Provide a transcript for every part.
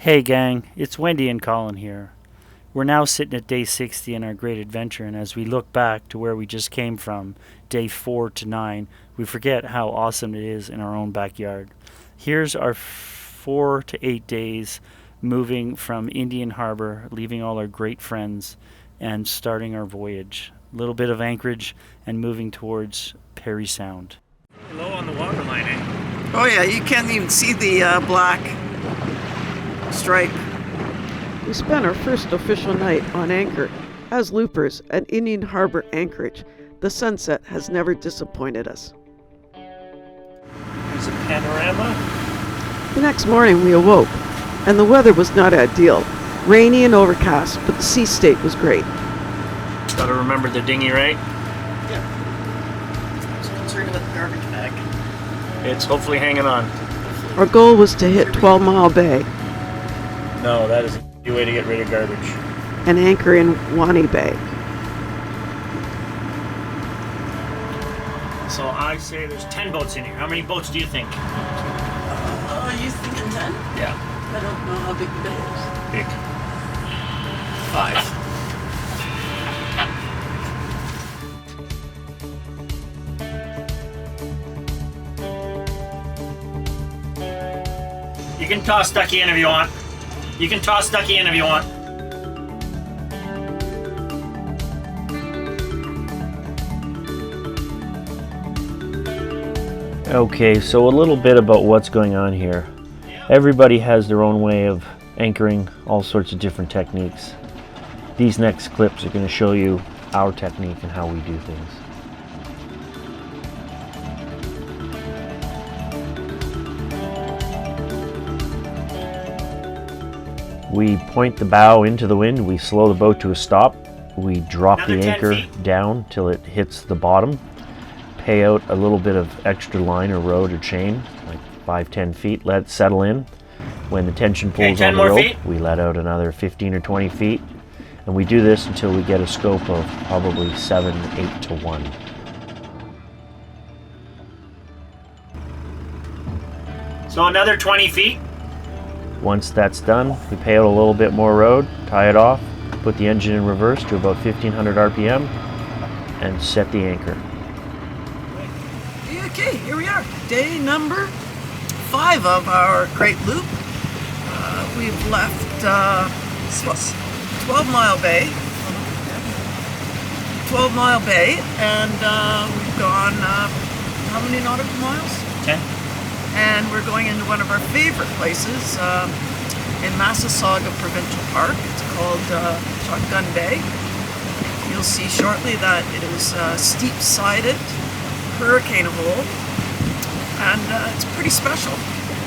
Hey gang, it's Wendy and Colin here. We're now sitting at day 60 in our great adventure, and as we look back to where we just came from, day 4 to 9, we forget how awesome it is in our own backyard. Here's our 4 to 8 days moving from Indian Harbour, leaving all our great friends, and starting our voyage. A little bit of anchorage and moving towards Parry Sound. Low on the waterline, eh? Oh yeah, you can't even see the black stripe. We spent our first official night on anchor. As loopers at Indian Harbour anchorage, the sunset has never disappointed us. There's a panorama. The next morning we awoke, and the weather was not ideal. Rainy and overcast, but the sea state was great. Gotta remember the dinghy, right? Yeah. I was concerned about the garbage bag. It's hopefully hanging on. Our goal was to hit 12 Mile Bay No, that is a way to get rid of garbage. and anchor in Wani Bay. So I say there's 10 boats in here. How many boats do you think? Oh, you thinking 10? Yeah. I don't know how big the bay is. Big. 5. You can toss Ducky in if you want. You can toss Ducky in if you want. Okay, so a little bit about what's going on here. Everybody has their own way of anchoring, all sorts of different techniques. These next clips are going to show you our technique and how we do things. We point the bow into the wind, we slow the boat to a stop, we drop Another the 10 anchor feet. down till it hits the bottom, pay out a little bit of extra line or rope or chain, like 5-10 feet, let it settle in. When the tension pulls 10 on the more rope, feet. we let out another 15 or 20 feet, and we do this until we get a scope of probably 7, 8 to 1. So another 20 feet. Once that's done, we pay out a little bit more road, tie it off, put the engine in reverse to about 1500 RPM, and set the anchor. Okay, here we are. Day number 5 of our GreatLoop. We've left 12 Mile Bay. 12 Mile Bay, and we've gone how many nautical miles? 10. And we're going into one of our favorite places in Massasauga Provincial Park. It's called Shotgun Bay. You'll see shortly that it is steep-sided, hurricane hole, and it's pretty special.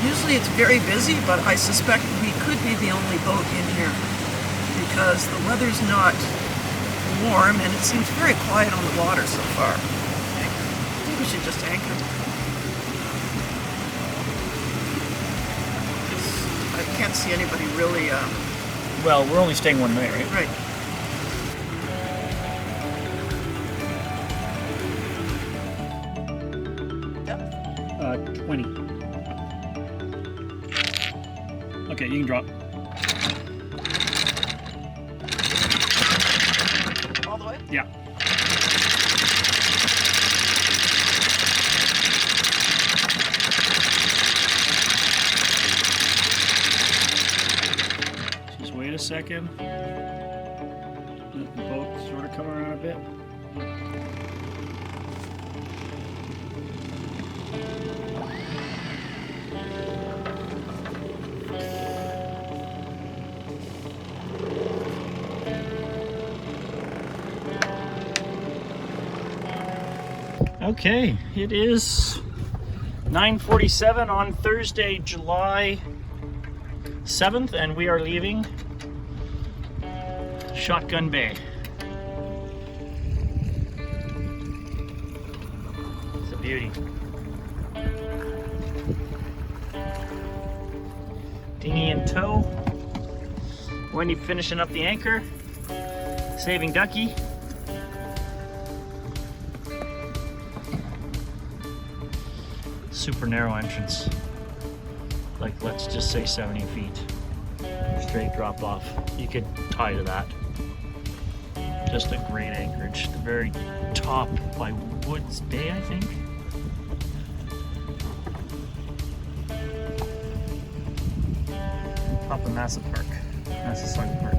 Usually it's very busy, but I suspect we could be the only boat in here because the weather's not warm and it seems very quiet on the water so far. I think we should just anchor. I can't see anybody really. Well, we're only staying one night, right? Right. Yep. 20. Okay, you can drop. All the way? Yeah. Just wait a second. Let the boat sort of come around a bit. Okay, it is 9:47 on Thursday, July 7th, and we are leaving Shotgun Bay. It's a beauty. Dinghy in tow. Wendy finishing up the anchor, saving Ducky. Super narrow entrance, like let's just say 70 feet. Straight drop off. You could tie to that. Just a great anchorage. The very top by Woods Bay, I think. Top of Massasauga Park.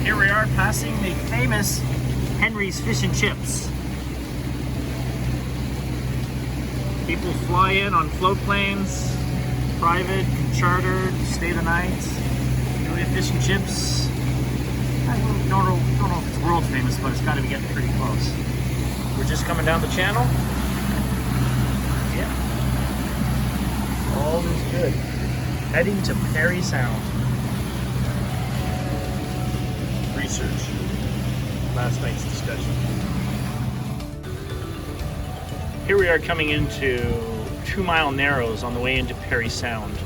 Here we are passing the famous Henry's Fish and Chips. People fly in on float planes, private, chartered, stay the night, enjoy fish and chips. I don't know if it's world famous, but it's got to be getting pretty close. We're just coming down the channel. Yeah. All is good. Heading to Parry Sound. Research. Last night's discussion. Here we are coming into 2 Mile Narrows on the way into Parry Sound.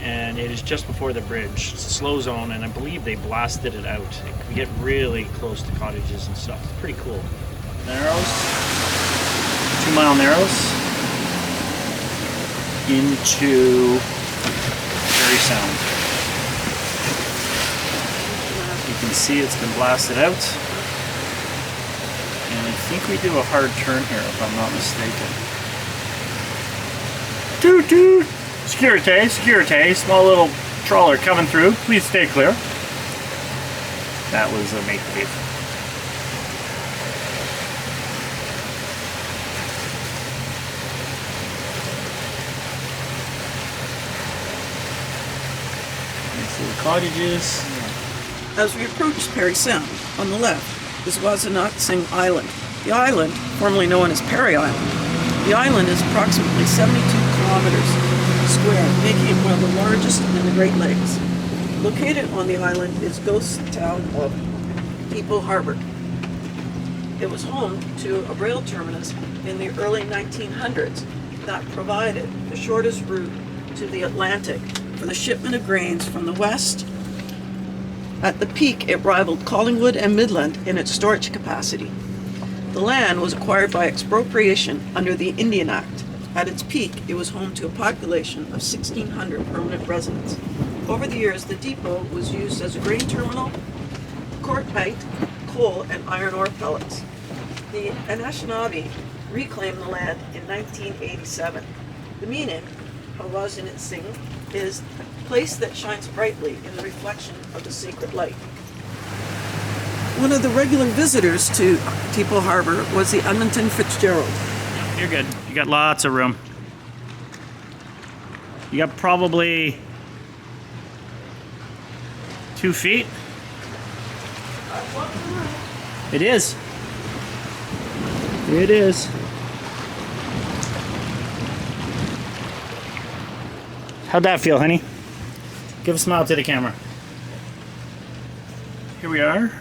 And it is just before the bridge. It's a slow zone, and I believe they blasted it out. It can get really close to cottages and stuff. It's pretty cool. Narrows. 2 Mile Narrows. Into Parry Sound. You can see it's been blasted out. And I think we do a hard turn here, if I'm not mistaken. Toot toot! Securite, small little trawler coming through. Please stay clear. That was a make-believe. Nice little cottages. As we approach Parry Sound, on the left is Wasanatsing Island. The island, formerly known as Parry Island. The island is approximately 72 kilometers square, making it one of the largest in the Great Lakes. Located on the island is ghost town of Indian Harbour. It was home to a rail terminus in the early 1900s that provided the shortest route to the Atlantic for the shipment of grains from the west. At the peak, it rivaled Collingwood and Midland in its storage capacity. The land was acquired by expropriation under the Indian Act. At its peak, it was home to a population of 1,600 permanent residents. Over the years, the depot was used as a grain terminal, corkite, coal, and iron ore pellets. The Anishinaabe reclaimed the land in 1987. The meaning of Wasanatsing is a place that shines brightly in the reflection of the sacred light. One of the regular visitors to Indian Harbour was the Edmonton Fitzgerald. You're good. You got lots of room. You got probably 2 feet. It is. It is. How'd that feel, honey? Give a smile to the camera. Here we are,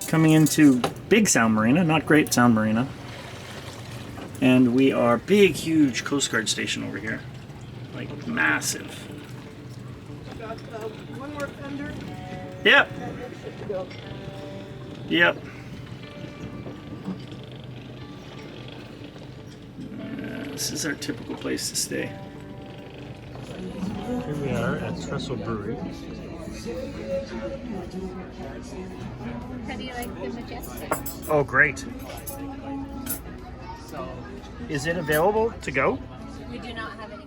coming into Big Sound Marina, not Great Sound Marina. And we are big, huge Coast Guard station over here. Like massive. Got one more fender. Yep. Yep. This is our typical place to stay. Here we are at Trestle Brewery. How do you like the Majestic? Oh, great. Is it available to go? We do not have any.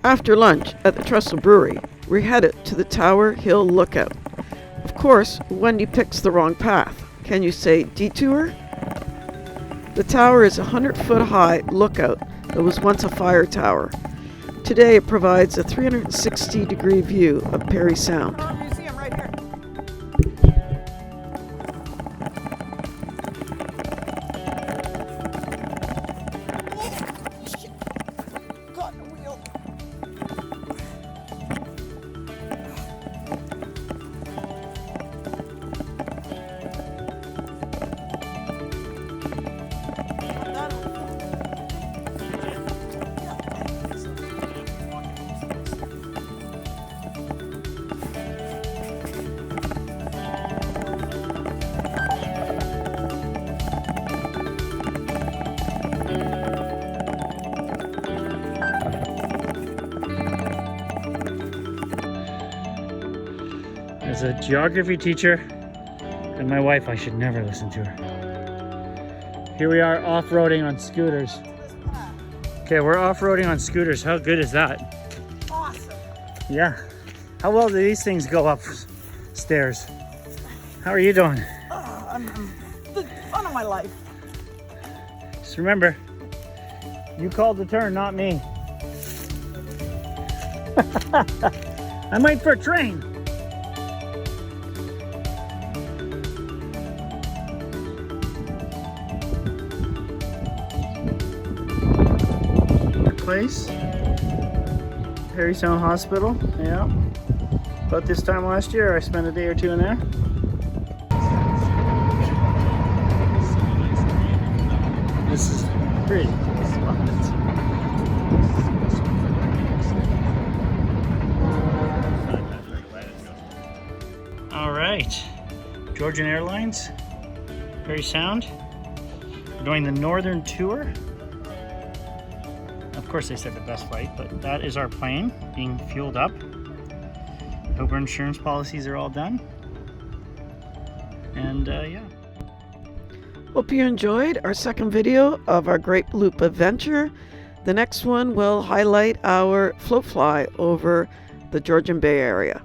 After lunch at the Trestle Brewery, we're headed to the Tower Hill Lookout. Of course, Wendy picks the wrong path. Can you say detour? The tower is a 100-foot high lookout that was once a fire tower. Today it provides a 360-degree view of Parry Sound. Museum right here. As a geography teacher, and my wife, I should never listen to her. Here we are off-roading on scooters. Okay, we're off-roading on scooters. How good is that? Awesome. Yeah. How well do these things go up stairs? How are you doing? I'm the fun of my life. Just remember, you called the turn, not me. I'm waiting for a train. Place, Parry Sound Hospital. Yeah. About this time last year, I spent a day or two in there. This is pretty spot. All right, Georgian Airlines, Parry Sound. We're doing the Northern Tour. Of course, they said the best flight, but that is our plane being fueled up. Hope our insurance policies are all done. And yeah. Hope you enjoyed our second video of our GreatLoop adventure. The next one will highlight our float fly over the Georgian Bay area.